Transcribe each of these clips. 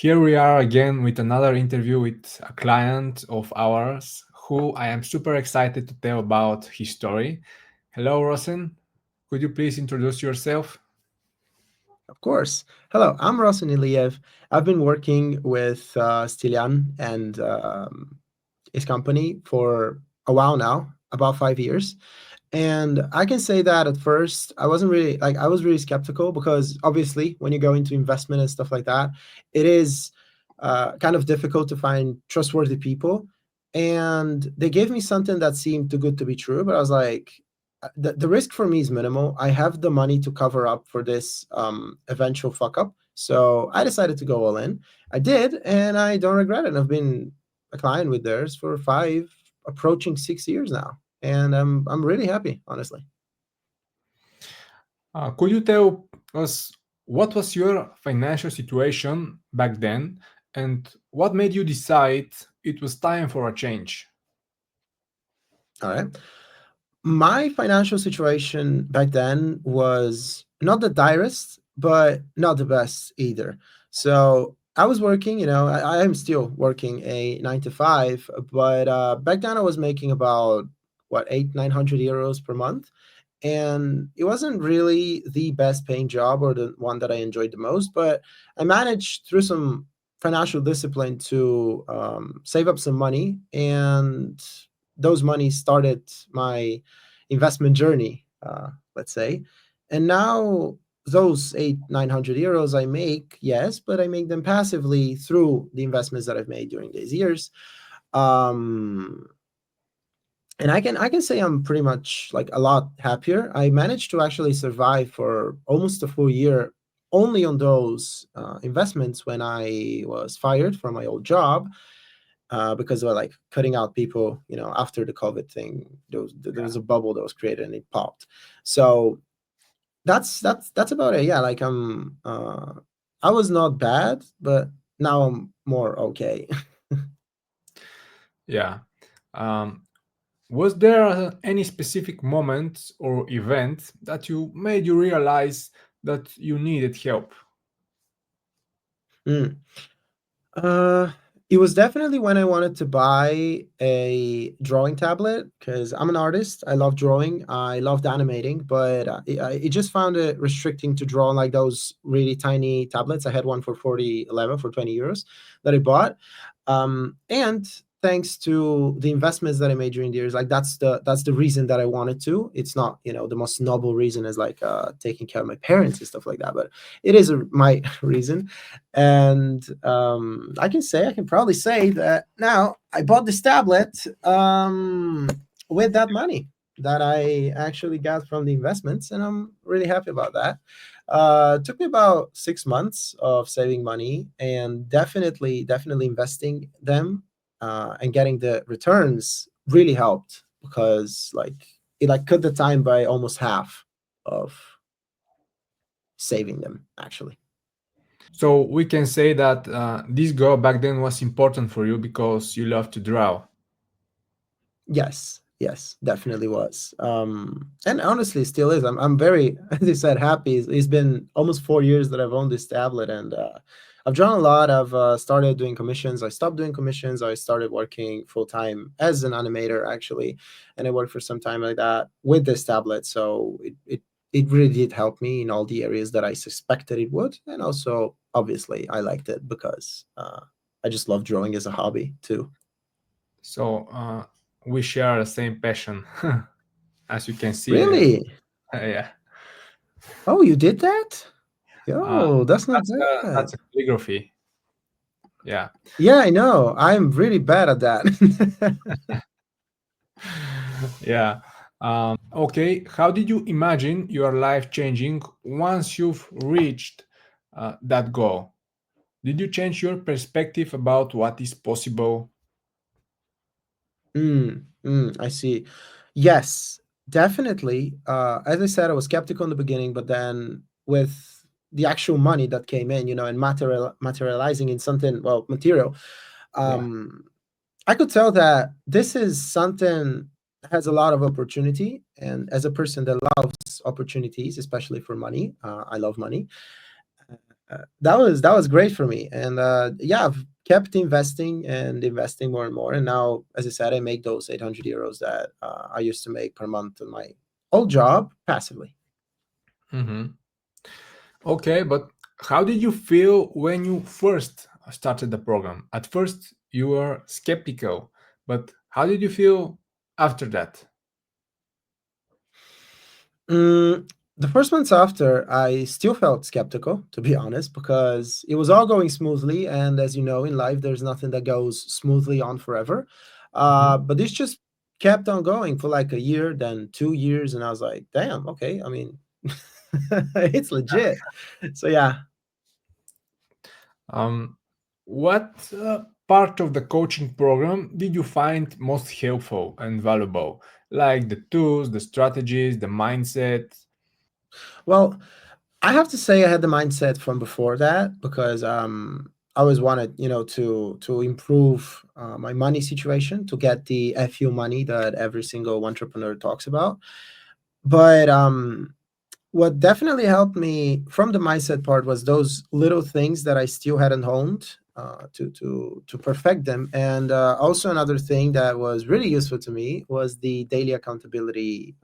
Here we are again with another interview with a client of ours who I am super excited to tell about his story. Hello, Rosen. Could you please introduce yourself? Of course. Hello, I'm Rosen Iliev. I've been working with Stiliyan and his company for a while now, about 5 years. And I can say that at first I wasn't really like I was really skeptical because obviously when you go into investment and stuff like that, it is kind of difficult to find trustworthy people. And they gave me something that seemed too good to be true, but I was like, the risk for me is minimal. I have the money to cover up for this eventual fuck up. So I decided to go all in. I did, and I don't regret it. I've been a client with theirs for approaching 6 years now, and I'm really happy, honestly. Could you tell us what was your financial situation back then and what made you decide it was time for a change? All right. My financial situation back then was not the direst, but not the best either. So I was working, I am still working a 9 to 5, but back then I was making about what, 900 euros per month. And it wasn't really the best paying job or the one that I enjoyed the most, but I managed through some financial discipline to save up some money, and those money started my investment journey, let's say. And now those 900 euros I make, yes, but I make them passively through the investments that I've made during these years. Um, and I can say I'm pretty much like a lot happier. I managed to actually survive for almost a full year only on those investments when I was fired from my old job, because we're like cutting out people, after the COVID thing. There was a bubble that was created and it popped. So that's about it. Yeah, like I was not bad, but now I'm more okay. Yeah. Um, was there any specific moment or event that you made you realize that you needed help? Mm. Uh, it was definitely when I wanted to buy a drawing tablet because I'm an artist. I love drawing. I loved animating, but it just found it restricting to draw on like those really tiny tablets. I had one for 4011 for 20 euros that I bought. And thanks to the investments that I made during the years, like that's the reason that I wanted to. It's not, the most noble reason is like taking care of my parents and stuff like that, but it is my reason. And I can probably say that now I bought this tablet with that money that I actually got from the investments, and I'm really happy about that. It took me about 6 months of saving money and definitely investing them, and getting the returns really helped because like it like cut the time by almost half of saving them actually. So we can say that this goal back then was important for you because you love to draw. Yes, definitely was. And honestly, still is. I'm very, as I said, happy. It's been almost 4 years that I've owned this tablet, and I've drawn a lot. I've started doing commissions. I stopped doing commissions. I started working full time as an animator, actually, and I worked for some time like that with this tablet. So it really did help me in all the areas that I suspected it would, and also obviously I liked it because I just love drawing as a hobby too. So we share the same passion, as you can see. Really? Yeah, Oh, you did that? uh, Yo, that's not that's bad. a calligraphy. Yeah, Yeah, I know. I'm really bad at that. yeah. Okay, how did you imagine your life changing once you've reached that goal? Did you change your perspective about what is possible? I see. Yes, definitely. As I said, I was skeptical in the beginning, but then with the actual money that came in, and materializing in something, well, material, Yeah, um, I could tell that this is something that has a lot of opportunity. And as a person that loves opportunities, especially for money, I love money. That was great for me, and yeah, I've kept investing and investing more and more, and now, as I said, I make those 800 euros that I used to make per month in my old job passively. Hmm. Okay, but how did you feel when you first started the program? At first, you were skeptical, but how did you feel after that? The first months after, I still felt skeptical, to be honest, because it was all going smoothly. And as you know, in life, there's nothing that goes smoothly on forever. Hmm. But this just kept on going for like a year, then 2 years. And I was like, damn, okay. I mean, it's legit. So, yeah. Um, what part of the coaching program did you find most helpful and valuable? Like the tools, the strategies, the mindset? Well, I have to say I had the mindset from before that because I always wanted, to improve my money situation, to get the FU money that every single entrepreneur talks about. But what definitely helped me from the mindset part was those little things that I still hadn't honed to perfect them. And also another thing that was really useful to me was the daily accountability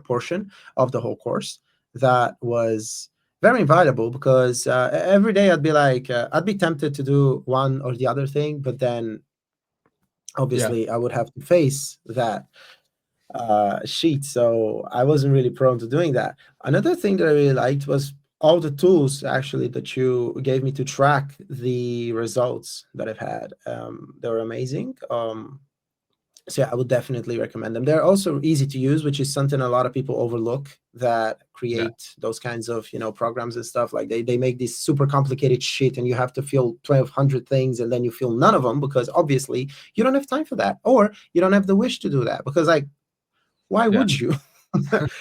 portion of the whole course. That was very invaluable because every day I'd be like, I'd be tempted to do one or the other thing, but then Yeah, obviously I would have to face that sheet. So I wasn't really prone to doing that. Another thing that I really liked was all the tools actually that you gave me to track the results that I've had. They were amazing. So yeah, I would definitely recommend them. They're also easy to use, which is something a lot of people overlook that yeah, create those kinds of programs and stuff. Like they make this super complicated shit, and you have to fill 1,200 things, and then you fill none of them because obviously you don't have time for that, or you don't have the wish to do that. Because like, why yeah. would you?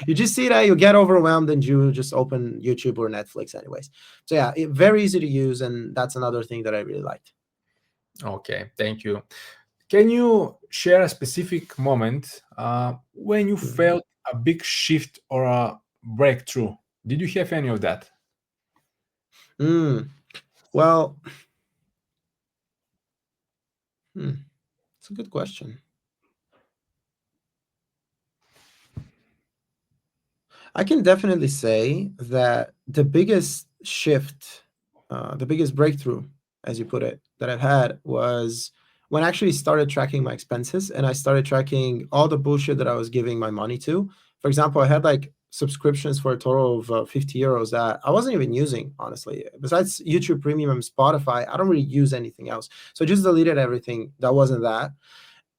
You just see that you get overwhelmed, and you just open YouTube or Netflix anyways. So yeah, very easy to use, and that's another thing that I really liked. Okay, thank you. Can you share a specific moment when you Mhm. felt a big shift or a breakthrough? Did you have any of that? Mm. Well, it's a good question. I can definitely say that the biggest shift, the biggest breakthrough, as you put it, that I've had was when I actually started tracking my expenses and I started tracking all the bullshit that I was giving my money to. For example, I had like subscriptions for a total of 50 euros that I wasn't even using, honestly. Besides YouTube Premium and Spotify, I don't really use anything else. So I just deleted everything that wasn't that.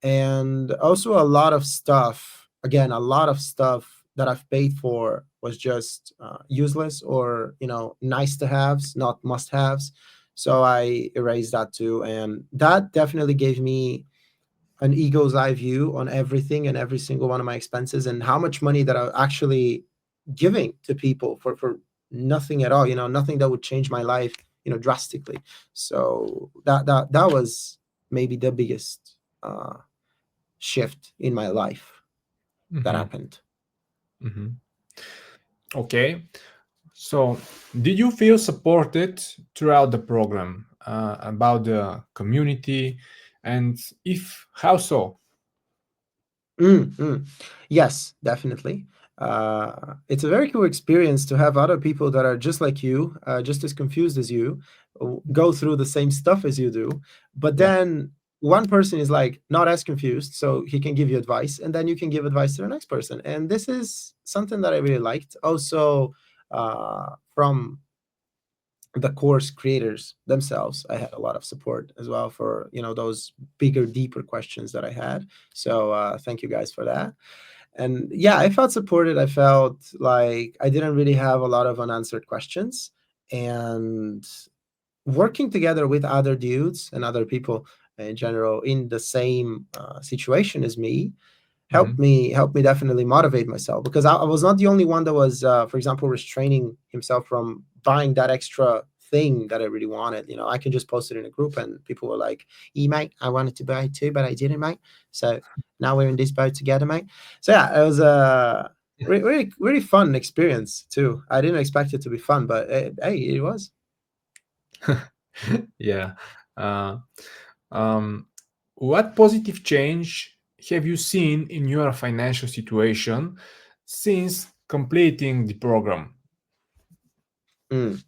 And also a lot of stuff, again, a lot of stuff that I've paid for was just useless, or nice to haves, not must haves. So I erased that too, and that definitely gave me an eagle's eye view on everything and every single one of my expenses, and how much money that I'm actually giving to people for nothing at all, nothing that would change my life drastically. So that was maybe the biggest shift in my life that Hmm. happened. Hmm. Okay. So, did you feel supported throughout the program about the community? And if how so? Mm, mm. Yes, definitely. It's a very cool experience to have other people that are just like you, just as confused as you, go through the same stuff as you do. But Yeah. then one person is like not as confused, so he can give you advice, and then you can give advice to the next person. And this is something that I really liked. Also, from the course creators themselves, I had a lot of support as well for those bigger, deeper questions that I had. So thank you guys for that. And yeah, I felt supported. I felt like I didn't really have a lot of unanswered questions, and working together with other dudes and other people in general in the same situation as me Hmm. helped me definitely motivate myself, because I was not the only one that was for example restraining himself from buying that extra thing that I really wanted. I can just post it in a group and people were like, mate, I wanted to buy it too, but I didn't, mate. So now we're in this boat together, mate. So yeah, it was really fun experience too. I didn't expect it to be fun, but hey, it was. Yeah. Uh, um, what positive change have you seen in your financial situation since completing the program? Mm.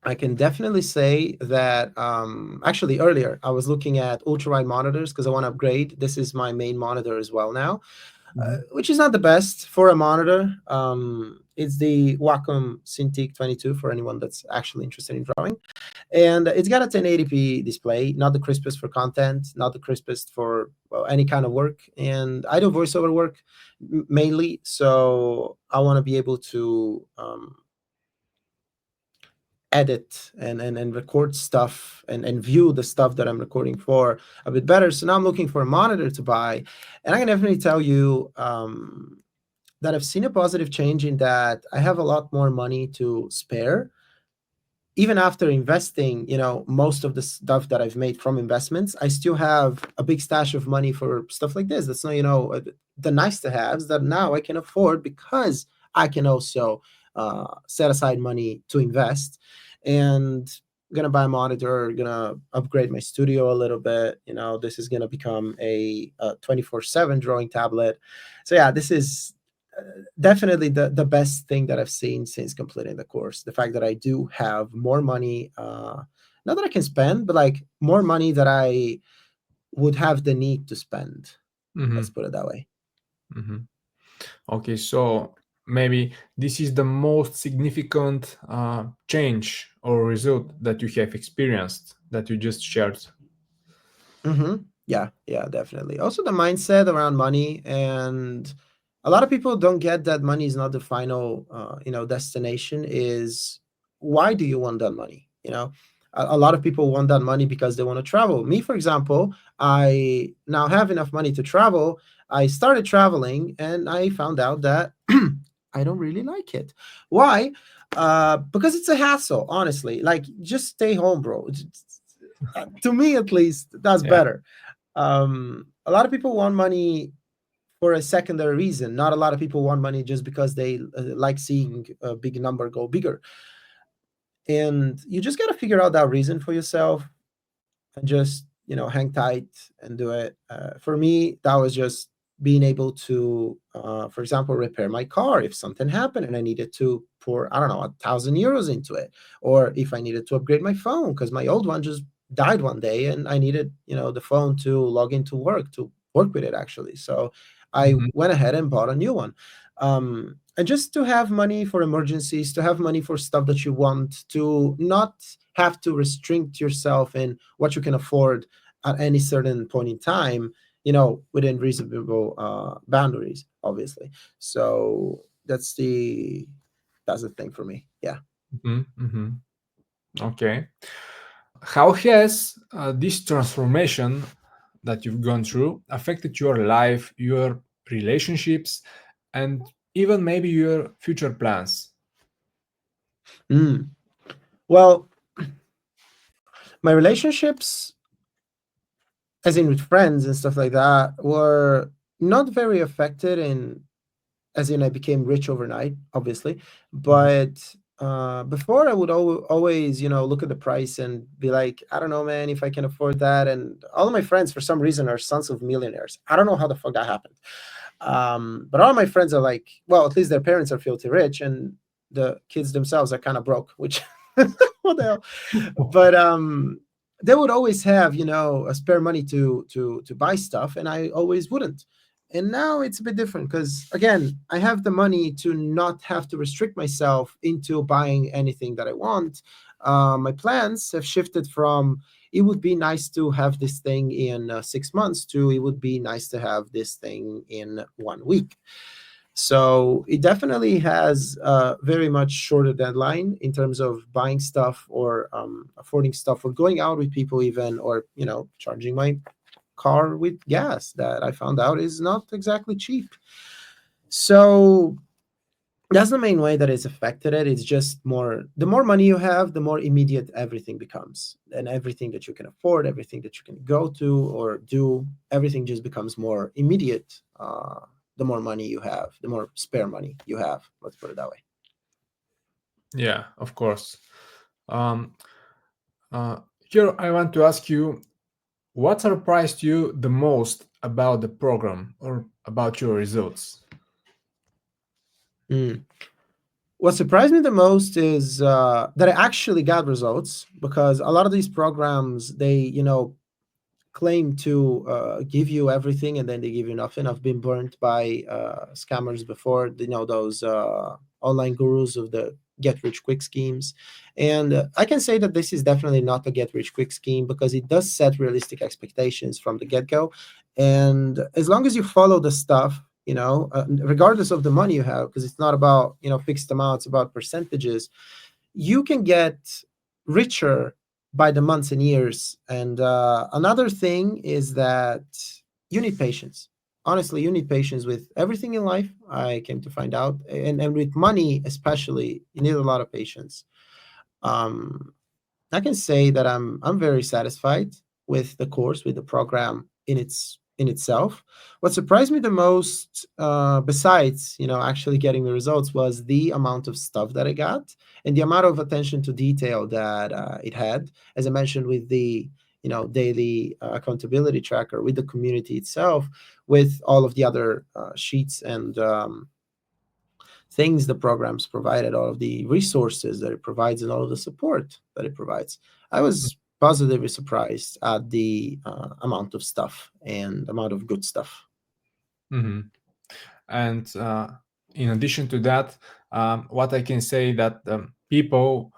I can definitely say that actually earlier I was looking at ultra wide monitors because I want to upgrade. This is my main monitor as well now, Mhm. which is not the best for a monitor. It's the Wacom Cintiq 22 for anyone that's actually interested in drawing. And it's got a 1080p display, not the crispest for content, not the crispest for well, any kind of work. And I do voiceover work mainly, so I want to be able to edit and record stuff and view the stuff that I'm recording for a bit better. So now I'm looking for a monitor to buy, and I can definitely tell you that I've seen a positive change in that I have a lot more money to spare even after investing, most of the stuff that I've made from investments. I still have a big stash of money for stuff like this. That's not, the nice to haves that now I can afford because I can also set aside money to invest. And gonna buy a monitor, gonna upgrade my studio a little bit. This is gonna become a 24/7 drawing tablet. So yeah, this is definitely the best thing that I've seen since completing the course. The fact that I do have more money, not that I can spend, but like more money that I would have the need to spend. Let's Mhm. put it that way. Mhm. Okay, so maybe this is the most significant change or result that you have experienced that you just shared. Yeah, yeah, definitely. Also, the mindset around money, and a lot of people don't get that money is not the final, destination. Is why do you want that money? A lot of people want that money because they want to travel. Me, for example, I now have enough money to travel. I started traveling, and I found out that I don't really like it. Why? Because it's a hassle. Honestly, like just stay home, bro. To me, at least, that's Yeah. better. A lot of people want money for a secondary reason. Not a lot of people want money just because they like seeing a big number go bigger. And you just got to figure out that reason for yourself and just hang tight and do it. For me, that was just being able to, for example, repair my car if something happened and I needed to pour, I don't know, 1,000 euros into it, or if I needed to upgrade my phone because my old one just died one day and I needed the phone to log into work to work with it actually. So I Mhm. went ahead and bought a new one. And just to have money for emergencies, to have money for stuff that you want, to not have to restrict yourself in what you can afford at any certain point in time, within reasonable boundaries, obviously. So that's the thing for me. Yeah. Mhm. Mhm. Okay. How has this transformation that you've gone through affected your life, your relationships, and even maybe your future plans? Mm. Well, my relationships, as in with friends and stuff like that, were not very affected in as in I became rich overnight, obviously. Mhm. But before, I would always, look at the price and be like, I don't know, man, if I can afford that. And all of my friends, for some reason, are sons of millionaires. I don't know how the fuck that happened. But all of my friends are like, well, at least their parents are filthy rich, and the kids themselves are kind of broke. Which, what the hell? But they would always have, a spare money to buy stuff, and I always wouldn't. And now it's a bit different because again, I have the money to not have to restrict myself into buying anything that I want. My plans have shifted from it would be nice to have this thing in 6 months to it would be nice to have this thing in 1 week. So it definitely has a very much shorter deadline in terms of buying stuff or affording stuff or going out with people even, or charging my car with gas that I found out is not exactly cheap. So that's the main way that it's affected it. It's just more, the more money you have, the more immediate everything becomes. And everything that you can afford, everything that you can go to or do, everything just becomes more immediate. the more money you have, the more spare money you have. Let's put it that way. Yeah, of course. Um, Here, I want to ask you, what surprised you the most about the program or about your results? Mm. What surprised me the most is that I actually got results, because a lot of these programs, they, claim to give you everything and then they give you nothing. I've been burnt by scammers before, those online gurus of the get rich quick schemes. And I can say that this is definitely not a get rich quick scheme, because it does set realistic expectations from the get go. And as long as you follow the stuff, regardless of the money you have, because it's not about, fixed amounts, about percentages, you can get richer by the months and years. And another thing is that you need patience. Honestly, you need patience with everything in life. I came to find out, and with money especially, you need a lot of patience. Um, I can say that I'm very satisfied with the course, with the program in itself. What surprised me the most, besides actually getting the results, was the amount of stuff that I got and the amount of attention to detail that it had. As I mentioned, with the daily accountability tracker, with the community itself, with all of the other sheets and things the programs provided, all of the resources that it provides, and all of the support that it provides. I was positively surprised at the amount of stuff and amount of good stuff. Mhm. And in addition to that, what I can say that people,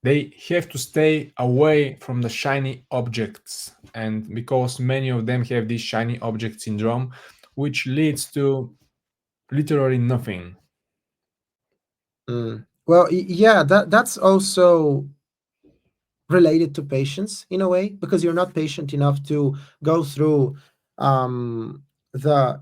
they have to stay away from the shiny objects, and because many of them have this shiny object syndrome, which leads to literally nothing. Well, yeah, that's also related to patience in a way, because you're not patient enough to go through um the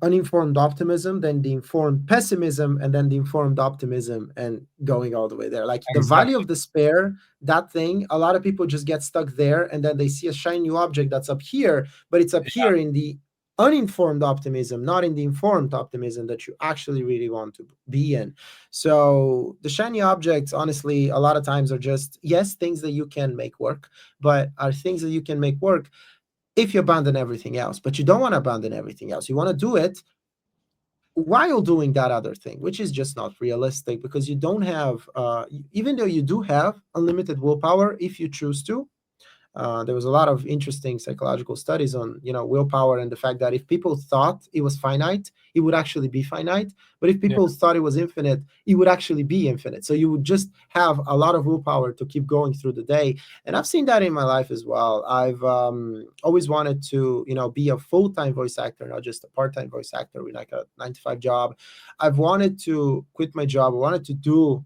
uninformed optimism, then the informed pessimism, and then the informed optimism, and going all the way there, like the valley Exactly. of despair. That thing, a lot of people just get stuck there, and then they see a shiny new object that's up here, but it's up here in the uninformed optimism, not in the informed optimism that you actually really want to be in. So the shiny objects, honestly, a lot of times are just, yes, things that you can make work, but are things that you can make work if you abandon everything else. But you don't want to abandon everything else. You want to do it while doing that other thing, which is just not realistic, because you don't have, even though you do have unlimited willpower, if you choose to, there was a lot of interesting psychological studies on willpower, and the fact that if people thought it was finite, it would actually be finite. But if Yeah. people thought it was infinite, it would actually be infinite. So you would just have a lot of willpower to keep going through the day. And I've seen that in my life as well. I've always wanted to be a full-time voice actor, not just a part-time voice actor with like a 9 to 5 job. I've wanted to quit my job. I wanted to do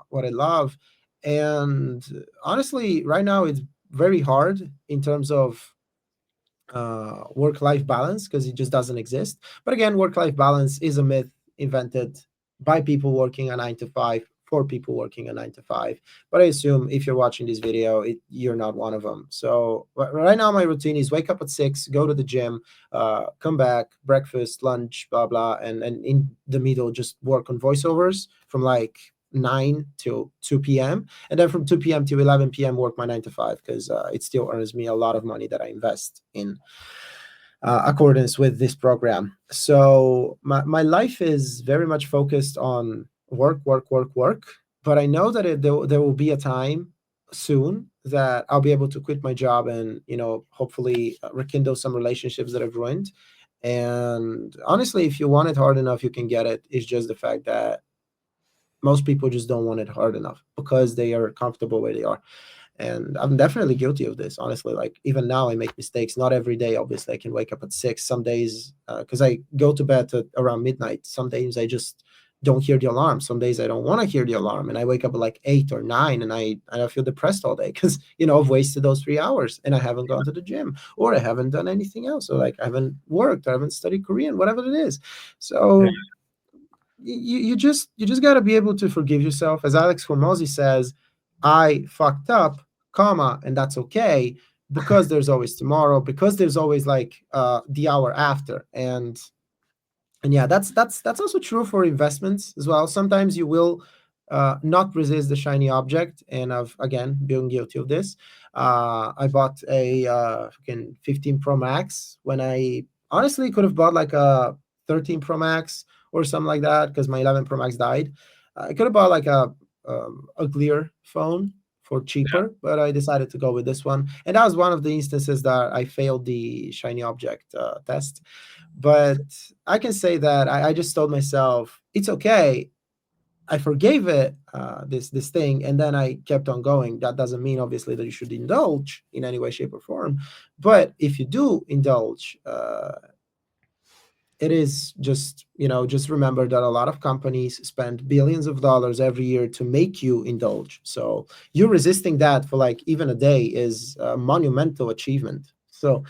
what I love. And honestly, right now it's very hard in terms of work-life balance, because it just doesn't exist. But again, work-life balance is a myth invented by people working a 9 to 5 for people working a 9 to 5. But I assume if you're watching this video, you're not one of them. So right now, my routine is wake up at 6, go to the gym, come back, breakfast, lunch, blah blah, and in the middle just work on voiceovers from like 9 till 2 p.m., and then from 2 p.m. to 11 p.m. work my 9 to 5, because it still earns me a lot of money that I invest in accordance with this program. So my life is very much focused on work, work, work, work. But I know that there will be a time soon that I'll be able to quit my job and hopefully rekindle some relationships that I've ruined. And honestly, if you want it hard enough, you can get it. It's just the fact that most people just don't want it hard enough because they are comfortable where they are. And I'm definitely guilty of this, honestly. Like even now I make mistakes. Not every day, obviously. I can wake up at 6 some days, because I go to bed at around midnight. Some days I just don't hear the alarm. Some days I don't want to hear the alarm, and I wake up at like 8 or 9, and I feel depressed all day because I've wasted those 3 hours and I haven't gone to the gym, or I haven't done anything else, or like I haven't worked, or I haven't studied Korean, whatever it is. Yeah. So you just got to be able to forgive yourself. As Alex Hormozy says, I fucked up, comma, and that's okay. because there's always tomorrow, because there's always like the hour after. And yeah, that's also true for investments as well. Sometimes you will not resist the shiny object, and I've again been guilty of this. I bought a fucking 15 Pro Max when I honestly could have bought like a 13 Pro Max or something like that, because my 11 Pro Max died. I could have bought like a uglier phone for cheaper, but I decided to go with this one, and that was one of the instances that I failed the shiny object test. But I can say that I just told myself it's okay. I forgave it, this thing, and then I kept on going. That doesn't mean obviously that you should indulge in any way, shape, or form. But if you do indulge, it is just, just remember that a lot of companies spend billions of dollars every year to make you indulge. So you resisting that for like even a day is a monumental achievement. So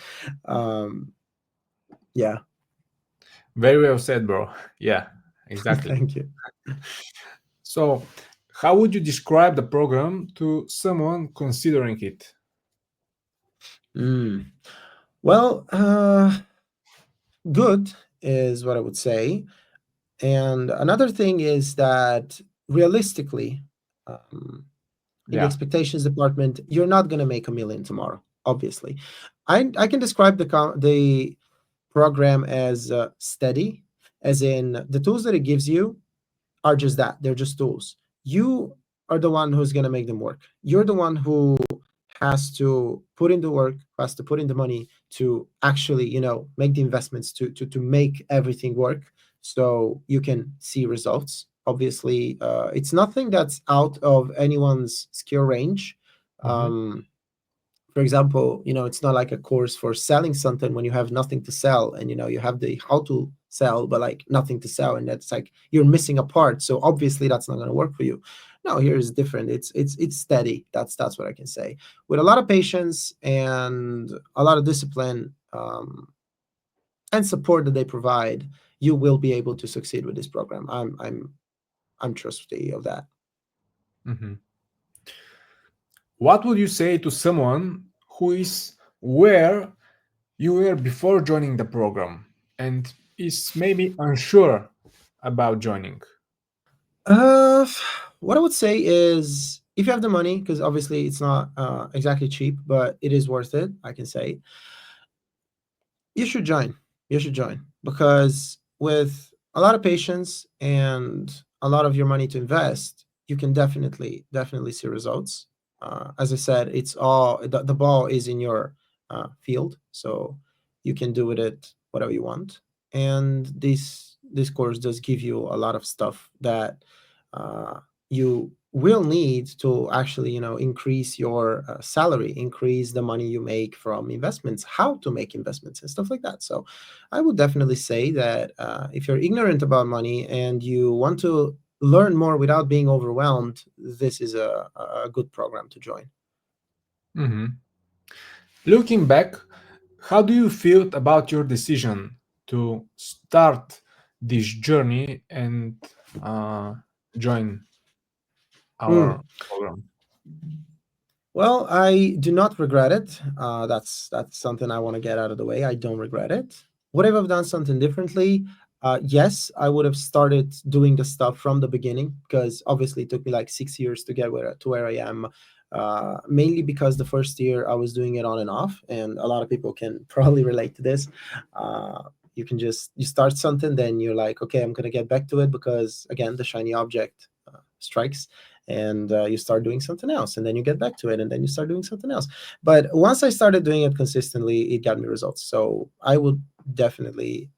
um, yeah, Very well said, bro. Yeah, exactly. thank you. So, how would you describe the program to someone considering it? Mm. Well, good is what I would say. And another thing is that realistically, um, in the Yeah. expectations department, you're not going to make a million tomorrow. Obviously, I can describe the program as steady, as in the tools that it gives you are just that, they're just tools. You are the one who's going to make them work. You're the one who has to put in the work, has to put in the money to actually, make the investments to make everything work, so you can see results. Obviously, it's nothing that's out of anyone's skill range. Hmm. um, for example, it's not like a course for selling something when you have nothing to sell, and you have the how to sell but like nothing to sell, and that's like you're missing a part, so obviously that's not going to work for you. No, here is different. It's steady. That's what I can say. With a lot of patience and a lot of discipline, and support that they provide, you will be able to succeed with this program. I'm trustworthy of that. Hmm. What would you say to someone who is where you were before joining the program and is maybe unsure about joining? Uh, what I would say is, if you have the money, because obviously it's not exactly cheap, but it is worth it, I can say you should join. You should join, because with a lot of patience and a lot of your money to invest, you can definitely see results. As I said, it's all the ball is in your field, so you can do with it whatever you want. And this course does give you a lot of stuff that you will need to actually, increase your salary, increase the money you make from investments, how to make investments and stuff like that. So I would definitely say that if you're ignorant about money and you want to learn more without being overwhelmed, this is a good program to join. Hmm. Looking back, how do you feel about your decision to start this journey and uh, join Hmm. our program? Well, I do not regret it. That's something I want to get out of the way. I don't regret it. Would I have done something differently? Yes, I would have started doing the stuff from the beginning, because obviously it took me like 6 years to get where I am. Mainly because the first year I was doing it on and off, and a lot of people can probably relate to this. You can just you start something, then you're like, okay, I'm gonna get back to it, because again, the shiny object strikes, and you start doing something else, and then you get back to it, and then you start doing something else. But once I started doing it consistently, it got me results. So I would definitely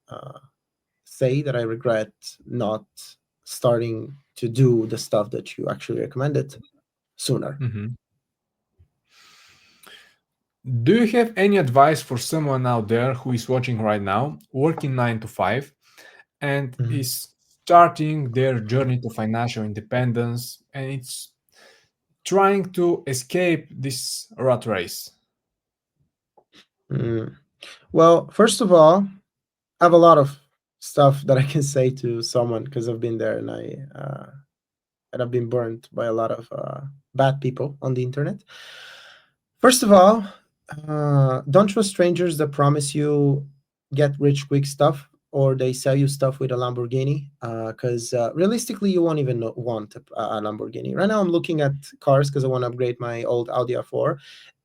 say that I regret not starting to do the stuff that you actually recommended sooner. Mhm. Do you have any advice for someone out there who is watching right now, working 9 to 5, and Mhm. is starting their journey to financial independence and it's trying to escape this rat race? Mm. Well, first of all, I have a lot of stuff that I can say to someone, because I've been there, and I've been burned by a lot of bad people on the internet. First of all, Don't trust strangers that promise you get rich quick stuff, or they sell you stuff with a Lamborghini. Because realistically, you won't even want a Lamborghini. Right now, I'm looking at cars because I want to upgrade my old Audi R4,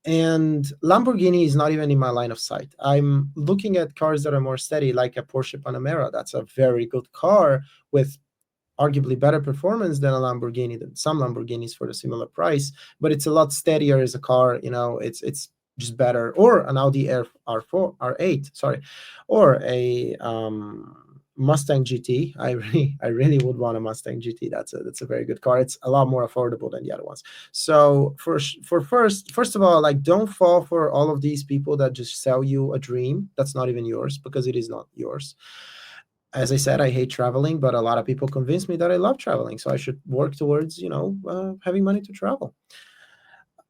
and Lamborghini is not even in my line of sight. I'm looking at cars that are more steady, like a Porsche Panamera. That's a very good car with arguably better performance than a Lamborghini, than some Lamborghinis for a similar price, but it's a lot steadier as a car. It's just better. Or an Audi R4, R8, sorry, or a Mustang GT. I really would want a Mustang GT. That's a very good car. It's a lot more affordable than the other ones. So first of all, like, don't fall for all of these people that just sell you a dream that's not even yours, because it is not yours. As I said, I hate traveling, but a lot of people convince me that I love traveling, so I should work towards having money to travel.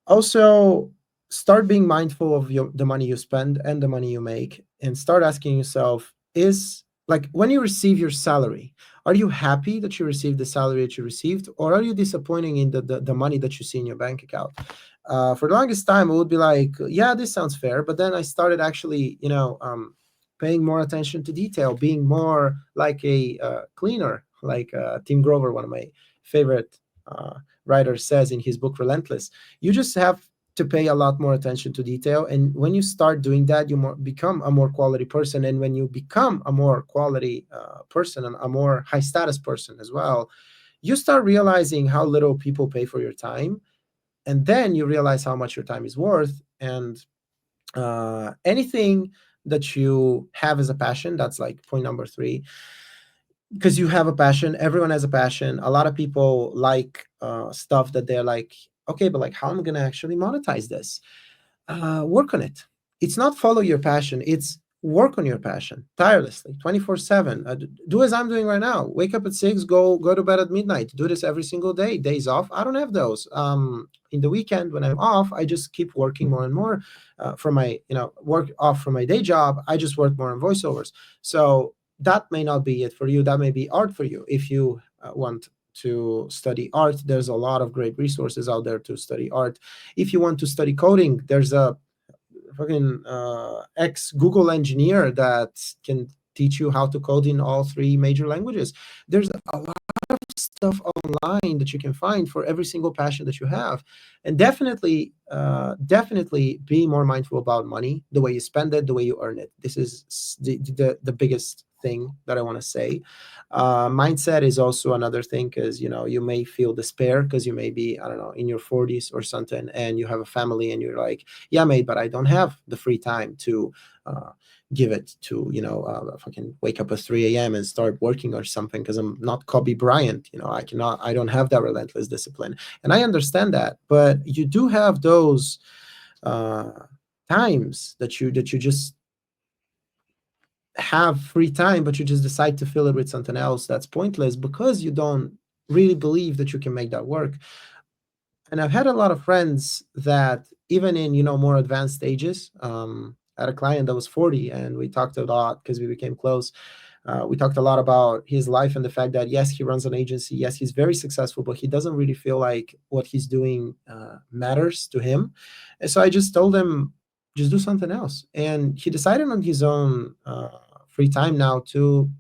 Also, start being mindful of the money you spend and the money you make, and start asking yourself, is, like, when you receive your salary, are you happy that you received the salary that you received, or are you disappointing in the money that you see in your bank account? For the longest time, I would be like, yeah, this sounds fair, but then I started actually, paying more attention to detail, being more like a cleaner, like Tim Grover, one of my favorite writers, says in his book Relentless. You just have to pay a lot more attention to detail, and when you start doing that, you become a more quality person. And when you become a more quality person, and a more high status person as well, you start realizing how little people pay for your time, and then you realize how much your time is worth. And anything that you have as a passion, that's like point number three, because you have a passion. Everyone has a passion. A lot of people like stuff that they're like, okay, but like, how am I going to actually monetize this? Work on it. It's not follow your passion, it's work on your passion tirelessly, 24/7. Do as I'm doing right now. Wake up at 6, go to bed at midnight. Do this every single day. Days off, I don't have those. In the weekend when I'm off, I just keep working more and more. From my, work off from my day job, I just work more on voiceovers. So that may not be it for you. That may be art for you. If you want to study art, there's a lot of great resources out there to study art. If you want to study coding, there's a fucking ex Google engineer that can teach you how to code in all three major languages. There's a lot of stuff online that you can find for every single passion that you have. And definitely be more mindful about money, the way you spend it, the way you earn it. This is the biggest thing that I want to say. Mindset is also another thing, because you may feel despair because you may be, I don't know, in your 40s or something, and you have a family, and you're like, yeah, mate, but I don't have the free time to give it to, fucking wake up at 3 a.m. and start working or something, because I'm not Kobe Bryant. I don't have that relentless discipline. And I understand that, but you do have those uh, times that you just have free time, but you just decide to fill it with something else that's pointless, because you don't really believe that you can make that work. And I've had a lot of friends that, even in more advanced stages, I had a client that was 40, and we talked a lot because we became close. We talked a lot about his life and the fact that, yes, he runs an agency, yes, he's very successful, but he doesn't really feel like what he's doing matters to him. And so I just told him, just do something else. And he decided on his own free time now to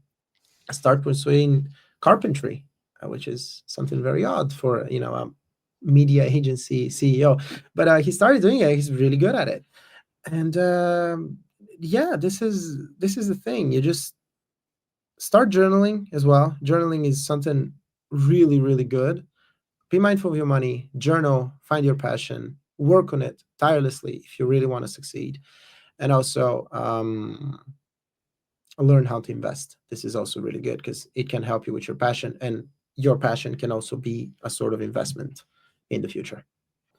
start pursuing carpentry, which is something very odd for a media agency CEO. But he started doing it. He's really good at it. And yeah, this is the thing. You just start journaling as well. Journaling is something really, really good. Be mindful of your money. Journal. Find your passion. Work on it tirelessly if you really want to succeed. And also learn how to invest. This is also really good because it can help you with your passion, and your passion can also be a sort of investment in the future.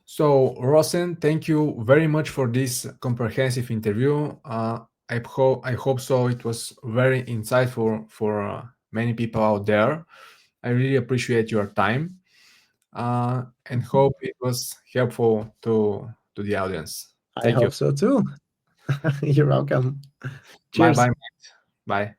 So, Rosen, thank you very much for this comprehensive interview. I hope so. It was very insightful for many people out there. I really appreciate your time, and hope it was helpful to the audience. I Thank you. hope so too. You're welcome. Bye Cheers. bye. Bye.